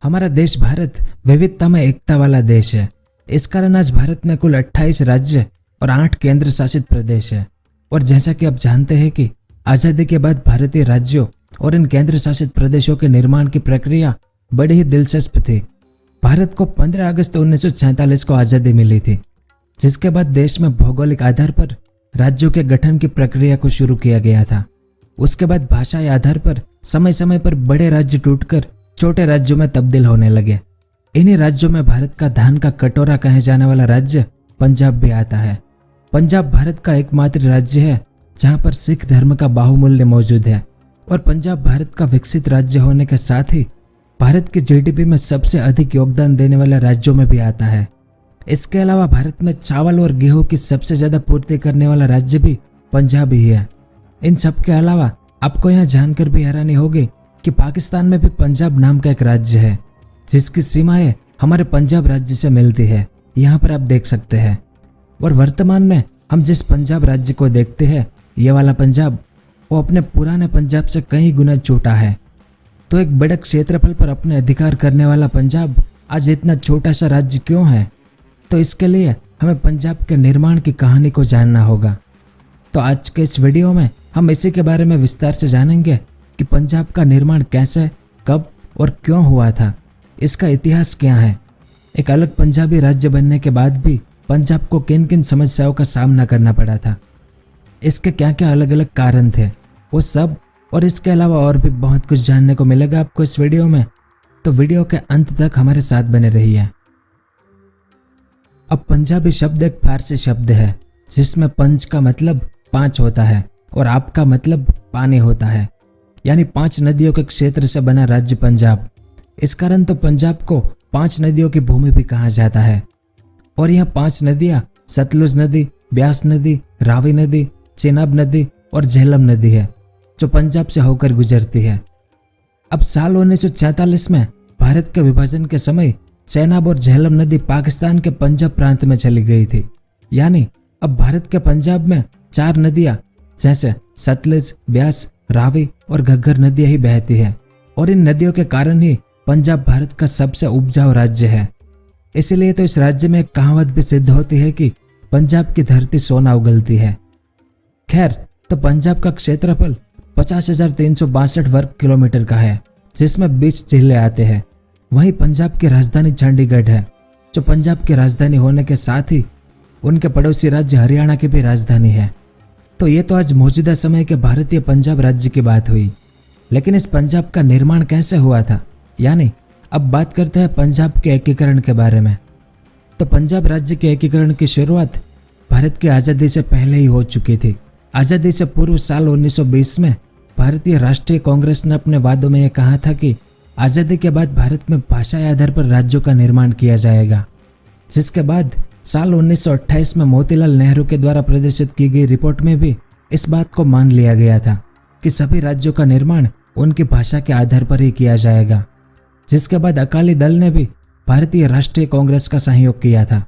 हमारा देश भारत विविधता में एकता वाला देश है। इस कारण आज भारत में कुल 28 राज्य और 8 केंद्र शासित प्रदेश है। और जैसा कि आप जानते हैं कि आज़ादी के बाद भारतीय राज्यों और इन केंद्र शासित प्रदेशों के निर्माण की प्रक्रिया बड़ी ही दिलचस्प थी। भारत को 15 अगस्त 1947 को आज़ादी मिली थी, जिसके बाद देश में भौगोलिक आधार पर राज्यों के गठन की प्रक्रिया को शुरू किया गया था। उसके बाद भाषाई आधार पर समय समय पर बड़े राज्य टूटकर छोटे राज्यों में तब्दील होने लगे। इन्हीं राज्यों में भारत का धान का कटोरा कहे जाने वाला राज्य पंजाब भी आता है। पंजाब भारत का एकमात्र राज्य है जहां पर सिख धर्म का बाहुमूल्य मौजूद है और पंजाब भारत का विकसित राज्य होने के साथ ही भारत की जीडीपी में सबसे अधिक योगदान देने वाले राज्यों में भी आता है। इसके अलावा भारत में चावल और गेहूं की सबसे ज्यादा पूर्ति करने वाला राज्य भी पंजाब ही है। इन सब के अलावा आपको यहाँ जानकर भी हैरानी होगी कि पाकिस्तान में भी पंजाब नाम का एक राज्य है, जिसकी सीमाएं हमारे पंजाब राज्य से मिलती है। यहाँ पर आप देख सकते हैं। और वर्तमान में हम जिस पंजाब राज्य को देखते हैं, ये वाला पंजाब, वो अपने पुराने पंजाब से कई गुना छोटा है। तो एक बड़े क्षेत्रफल पर अपने अधिकार करने वाला पंजाब आज इतना छोटा सा राज्य क्यों है? तो इसके लिए हमें पंजाब के निर्माण की कहानी को जानना होगा। तो आज के इस वीडियो में हम इसी के बारे में विस्तार से जानेंगे कि पंजाब का निर्माण कैसे, कब और क्यों हुआ था, इसका इतिहास क्या है, एक अलग पंजाबी राज्य बनने के बाद भी पंजाब को किन किन समस्याओं का सामना करना पड़ा था, इसके क्या क्या अलग अलग कारण थे, वो सब और इसके अलावा और भी बहुत कुछ जानने को मिलेगा आपको इस वीडियो में। तो वीडियो के अंत तक हमारे साथ बने रहिए। अब पंजाबी शब्द एक फारसी शब्द है जिसमें पंज का मतलब 5 होता है और आप का मतलब पानी होता है, यानी 5 नदियों के क्षेत्र से बना राज्य पंजाब। इस कारण तो पंजाब को 5 नदियों की भूमि भी कहा जाता है। और यह 5 नदियां सतलुज नदी, ब्यास नदी, रावी नदी, चेनाब नदी और झेलम नदी है, जो पंजाब से होकर गुजरती है। अब साल 1947 में भारत के विभाजन के समय चेनाब और झेलम नदी पाकिस्तान के पंजाब प्रांत में चली गई थी। यानी अब भारत के पंजाब में 4 नदियां जैसे सतलुज, ब्यास, रावी और घग्गर नदियां ही बहती है। और इन नदियों के कारण ही पंजाब भारत का सबसे उपजाऊ राज्य है। इसीलिए तो इस राज्य में एक कहावत भी सिद्ध होती है कि पंजाब की धरती सोना उगलती है। खैर, तो पंजाब का क्षेत्रफल 50,362 वर्ग किलोमीटर का है, जिसमें 20 जिले आते हैं। वहीं पंजाब की राजधानी चंडीगढ़ है, जो पंजाब की राजधानी होने के साथ ही उनके पड़ोसी राज्य हरियाणा की भी राजधानी है। तो ये तो आज मौजूदा समय के भारतीय पंजाब राज्य की बात हुई, लेकिन इस पंजाब का निर्माण कैसे हुआ था, यानी अब बात करते हैं पंजाब के एकीकरण के बारे में। तो पंजाब राज्य के एकीकरण की शुरुआत भारत की आज़ादी से पहले ही हो चुकी थी। आज़ादी से पूर्व साल 1920 में भारतीय राष्ट्रीय कांग्रेस ने अपने वादों में यह कहा था कि आज़ादी के बाद भारत में भाषाई आधार पर राज्यों का निर्माण किया जाएगा, जिसके बाद साल 1928 में मोतीलाल नेहरू के द्वारा प्रदर्शित की गई रिपोर्ट में भी इस बात को मान लिया गया था कि सभी राज्यों का निर्माण उनकी भाषा के आधार पर ही किया जाएगा। जिसके बाद अकाली दल ने भी भारतीय राष्ट्रीय कांग्रेस का सहयोग किया था,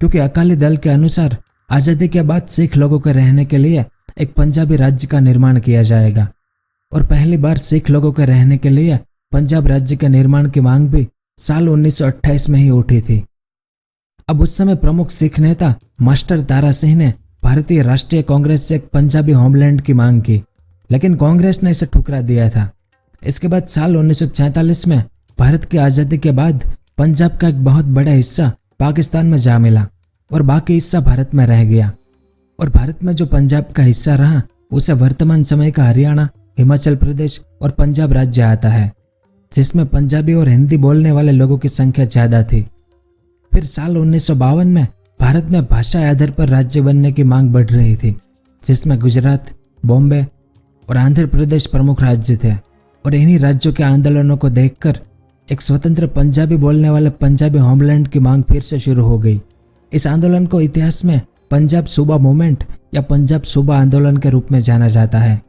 क्योंकि अकाली दल के अनुसार आज़ादी के बाद सिख लोगों के रहने के लिए एक पंजाबी राज्य का निर्माण किया जाएगा। और पहली बार सिख लोगों के रहने के लिए पंजाब राज्य के निर्माण की मांग भी साल 1928 में ही उठी थी। अब उस समय प्रमुख सिख नेता मास्टर तारा सिंह ने भारतीय राष्ट्रीय कांग्रेस से एक पंजाबी होमलैंड की मांग की, लेकिन कांग्रेस ने इसे ठुकरा दिया था। इसके बाद साल 1947 में भारत की आज़ादी के बाद पंजाब का एक बहुत बड़ा हिस्सा पाकिस्तान में जा मिला और बाकी हिस्सा भारत में रह गया। और भारत में जो पंजाब का हिस्सा रहा, उसे वर्तमान समय का हरियाणा, हिमाचल प्रदेश और पंजाब राज्य आता है, जिसमें पंजाबी और हिंदी बोलने वाले लोगों की संख्या ज़्यादा थी। फिर साल 1952 में भारत में भाषा आधार पर राज्य बनने की मांग बढ़ रही थी, जिसमें गुजरात, बॉम्बे और आंध्र प्रदेश प्रमुख राज्य थे। और इन्हीं राज्यों के आंदोलनों को देखकर एक स्वतंत्र पंजाबी बोलने वाले पंजाबी होमलैंड की मांग फिर से शुरू हो गई। इस आंदोलन को इतिहास में पंजाब सूबा मूवमेंट या पंजाब सूबा आंदोलन के रूप में जाना जाता है।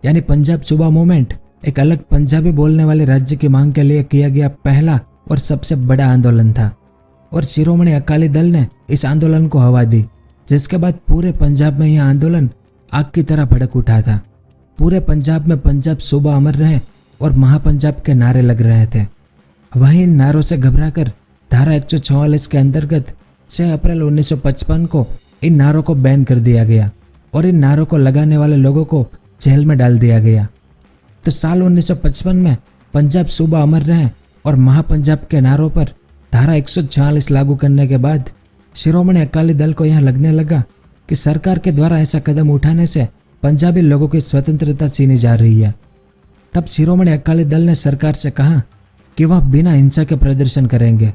यानी पंजाब सूबा मूवमेंट एक अलग पंजाबी बोलने वाले राज्य की मांग के लिए किया गया पहला और सबसे बड़ा आंदोलन था। और शिरोमणि अकाली दल ने इस आंदोलन को हवा दी, जिसके बाद पूरे पंजाब में यह आंदोलन आग की तरह भड़क उठा था। पूरे पंजाब में पंजाब सूबा अमर रहे और महापंजाब के नारे लग रहे थे। वहीं इन नारों से घबराकर धारा 144 के अंतर्गत 6 अप्रैल 1955 को इन नारों को बैन कर दिया गया और इन नारों को लगाने वाले लोगों को जेल में डाल दिया गया। तो साल 1955 में पंजाब सूबा अमर रहे और महापंजाब के नारों पर धारा 146 लागू करने के बाद शिरोमणि अकाली दल को यह लगने लगा कि सरकार के द्वारा ऐसा कदम उठाने से पंजाबी लोगों की स्वतंत्रता छीनी जा रही है। तब शिरोमणि अकाली दल ने सरकार से कहा कि वह बिना हिंसा के प्रदर्शन करेंगे,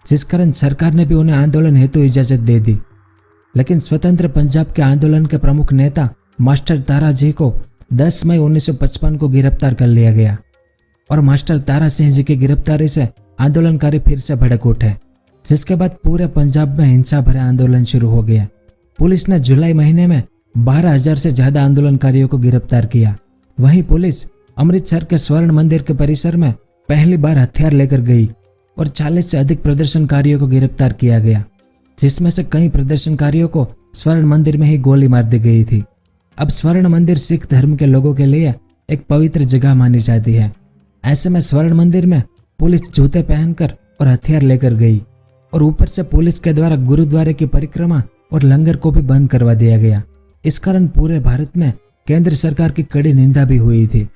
जिस कारण सरकार ने भी उन्हें आंदोलन हेतु इजाजत दे दी। लेकिन स्वतंत्र पंजाब के आंदोलन के प्रमुख नेता मास्टर तारा जी को 10 मई 1955 को गिरफ्तार कर लिया गया और मास्टर तारा सिंह जी की गिरफ्तारी से आंदोलनकारी फिर से भड़क उठे, जिसके बाद पूरे पंजाब में हिंसा भरे आंदोलन शुरू हो गया। पुलिस ने जुलाई महीने में 12,000 से ज्यादा आंदोलनकारियों को गिरफ्तार किया। वहीं पुलिस अमृतसर के स्वर्ण मंदिर के परिसर में पहली बार हथियार लेकर गई और 40 से अधिक प्रदर्शनकारियों को गिरफ्तार किया गया, जिसमें से कई प्रदर्शनकारियों को स्वर्ण मंदिर में ही गोली मार दी गई थी। अब स्वर्ण मंदिर सिख धर्म के लोगों के लिए एक पवित्र जगह मानी जाती है। ऐसे में स्वर्ण मंदिर में पुलिस जूते पहनकर और हथियार लेकर गई और ऊपर से पुलिस के द्वारा गुरुद्वारे की परिक्रमा और लंगर को भी बंद करवा दिया गया। इस कारण पूरे भारत में केंद्र सरकार की कड़ी निंदा भी हुई थी।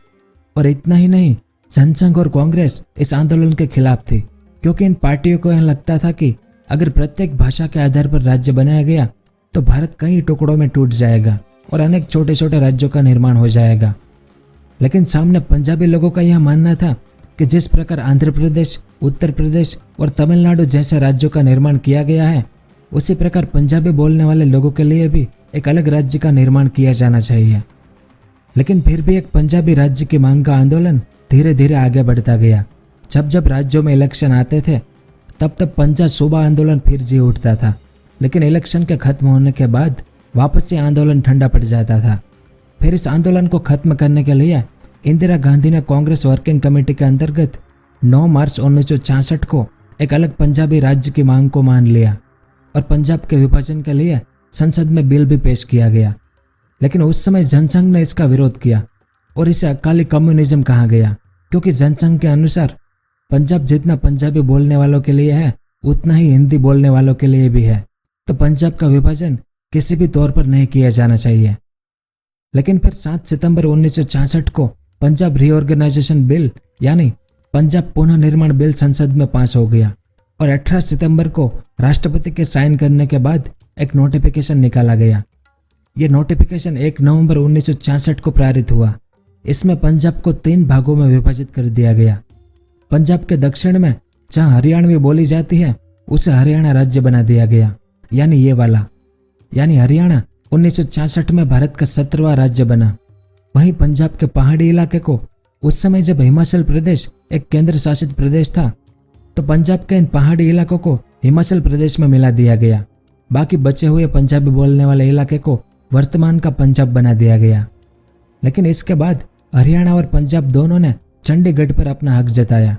और इतना ही नहीं, जनसंघ और कांग्रेस इस आंदोलन के खिलाफ थी, क्योंकि इन पार्टियों को यह लगता था कि अगर प्रत्येक भाषा के आधार पर राज्य बनाया गया तो भारत कई टुकड़ों में टूट जाएगा और अनेक छोटे छोटे राज्यों का निर्माण हो जाएगा। लेकिन सामने पंजाबी लोगों का यह मानना था कि जिस प्रकार आंध्र प्रदेश, उत्तर प्रदेश और तमिलनाडु जैसे राज्यों का निर्माण किया गया है, उसी प्रकार पंजाबी बोलने वाले लोगों के लिए भी एक अलग राज्य का निर्माण किया जाना चाहिए। लेकिन फिर भी एक पंजाबी राज्य की मांग का आंदोलन धीरे धीरे आगे बढ़ता गया। जब जब राज्यों में इलेक्शन आते थे तब तब पंजाब सूबा आंदोलन फिर जी उठता था, लेकिन इलेक्शन के खत्म होने के बाद वापस से आंदोलन ठंडा पड़ जाता था। फिर इस आंदोलन को खत्म करने के लिए इंदिरा गांधी ने कांग्रेस वर्किंग कमेटी के अंतर्गत 9 मार्च 1966 को एक अलग पंजाबी राज्य की मांग को मान लिया और पंजाब के विभाजन के लिए संसद में बिल भी पेश किया गया। लेकिन उस समय जनसंघ ने इसका विरोध किया और इसे अकाली कम्युनिज्म कहा गया, क्योंकि जनसंघ के अनुसार पंजाब जितना पंजाबी बोलने वालों के लिए है उतना ही हिंदी बोलने वालों के लिए भी है, तो पंजाब का विभाजन किसी भी तौर पर नहीं किया जाना चाहिए। लेकिन फिर 7 सितंबर 1966 को पंजाब रीऑर्गेनाइजेशन बिल यानी पंजाब पुनः निर्माण बिल संसद में पास हो गया और 18 सितंबर को राष्ट्रपति के साइन करने के बाद एक नोटिफिकेशन निकाला गया। यह नोटिफिकेशन 1 नवंबर 1966 को पारित हुआ। इसमें पंजाब को 3 भागों में विभाजित कर दिया गया। पंजाब के दक्षिण में जहां हरियाणवी बोली जाती है उसे हरियाणा राज्य बना दिया गया, यानी ये वाला, यानी हरियाणा 1966 में भारत का 17वां राज्य बना। वहीं पंजाब के पहाड़ी इलाके को उस समय जब हिमाचल प्रदेश एक केंद्र शासित प्रदेश था तो पंजाब के इन पहाड़ी इलाकों को हिमाचल प्रदेश में मिला दिया गया। बाकी बचे हुए पंजाबी बोलने वाले इलाके को वर्तमान का पंजाब बना दिया गया। लेकिन इसके बाद हरियाणा और पंजाब दोनों ने चंडीगढ़ पर अपना हक जताया,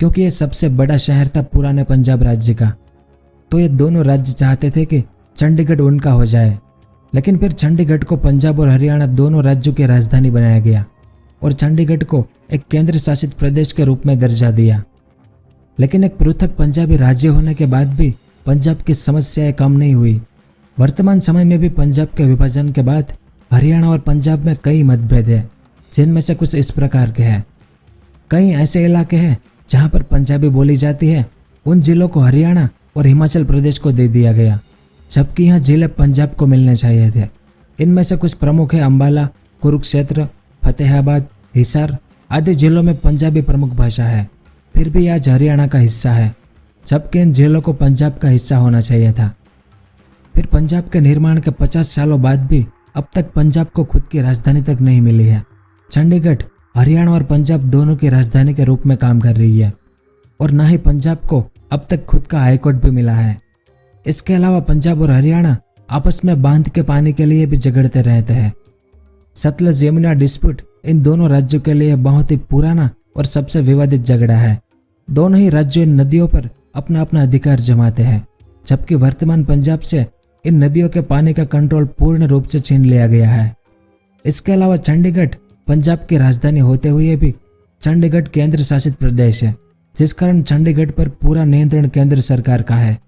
क्योंकि यह सबसे बड़ा शहर था पुराने पंजाब राज्य का। तो ये दोनों राज्य चाहते थे कि चंडीगढ़ उनका हो जाए। लेकिन फिर चंडीगढ़ को पंजाब और हरियाणा दोनों राज्यों की राजधानी बनाया गया और चंडीगढ़ को एक केंद्र शासित प्रदेश के रूप में दर्जा दिया। लेकिन एक पृथक पंजाबी राज्य होने के बाद भी पंजाब की समस्याएं कम नहीं हुई। वर्तमान समय में भी पंजाब के विभाजन के बाद हरियाणा और पंजाब में कई मतभेद हैं, जिनमें से कुछ इस प्रकार के हैं। कई ऐसे इलाके हैं जहां पर पंजाबी बोली जाती है, उन जिलों को हरियाणा और हिमाचल प्रदेश को दे दिया गया, जबकि यहाँ जिले पंजाब को मिलने चाहिए थे। इनमें से कुछ प्रमुख है अंबाला, कुरुक्षेत्र, फतेहाबाद, हिसार आदि जिलों में पंजाबी प्रमुख भाषा है, फिर भी आज हरियाणा का हिस्सा है, जबकि इन जिलों को पंजाब का हिस्सा होना चाहिए था। फिर पंजाब के निर्माण के 50 सालों बाद भी अब तक पंजाब को खुद की राजधानी तक नहीं मिली है। चंडीगढ़ हरियाणा और पंजाब दोनों की राजधानी के रूप में काम कर रही है और न ही पंजाब को अब तक खुद का हाईकोर्ट भी मिला है। इसके अलावा पंजाब और हरियाणा आपस में बांध के पानी के लिए भी झगड़ते रहते हैं। सतलज यमुना डिस्प्यूट इन दोनों राज्यों के लिए बहुत ही पुराना और सबसे विवादित झगड़ा है। दोनों ही राज्यों इन नदियों पर अपना अपना अधिकार जमाते हैं, जबकि वर्तमान पंजाब से इन नदियों के पानी का कंट्रोल पूर्ण रूप से छीन लिया गया है। इसके अलावा चंडीगढ़ पंजाब की राजधानी होते हुए भी चंडीगढ़ केंद्र शासित प्रदेश है, जिस कारण चंडीगढ़ पर पूरा नियंत्रण केंद्र सरकार का है।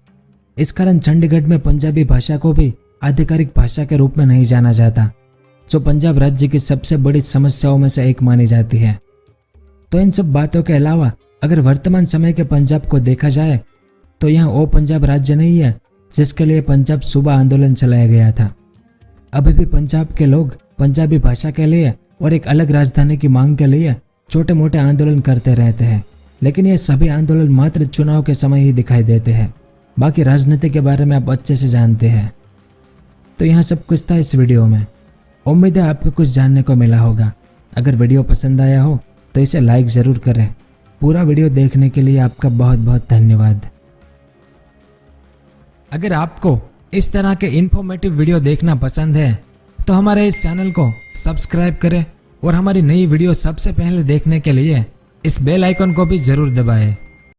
इस कारण चंडीगढ़ में पंजाबी भाषा को भी आधिकारिक भाषा के रूप में नहीं जाना जाता, जो पंजाब राज्य की सबसे बड़ी समस्याओं में से एक मानी जाती है। तो इन सब बातों के अलावा अगर वर्तमान समय के पंजाब को देखा जाए तो यहाँ वो पंजाब राज्य नहीं है जिसके लिए पंजाब सूबा आंदोलन चलाया गया था। अभी भी पंजाब के लोग पंजाबी भाषा के लिए और एक अलग राजधानी की मांग के लिए छोटे मोटे आंदोलन करते रहते हैं, लेकिन ये सभी आंदोलन मात्र चुनाव के समय ही दिखाई देते हैं। बाकी राजनीति के बारे में आप अच्छे से जानते हैं। तो यहाँ सब कुछ था इस वीडियो में। उम्मीद है आपको कुछ जानने को मिला होगा। अगर वीडियो पसंद आया हो तो इसे लाइक ज़रूर करें। पूरा वीडियो देखने के लिए आपका बहुत बहुत धन्यवाद। अगर आपको इस तरह के इन्फॉर्मेटिव वीडियो देखना पसंद है तो हमारे इस चैनल को सब्सक्राइब करें और हमारी नई वीडियो सबसे पहले देखने के लिए इस बेल आइकन को भी ज़रूर दबाएं।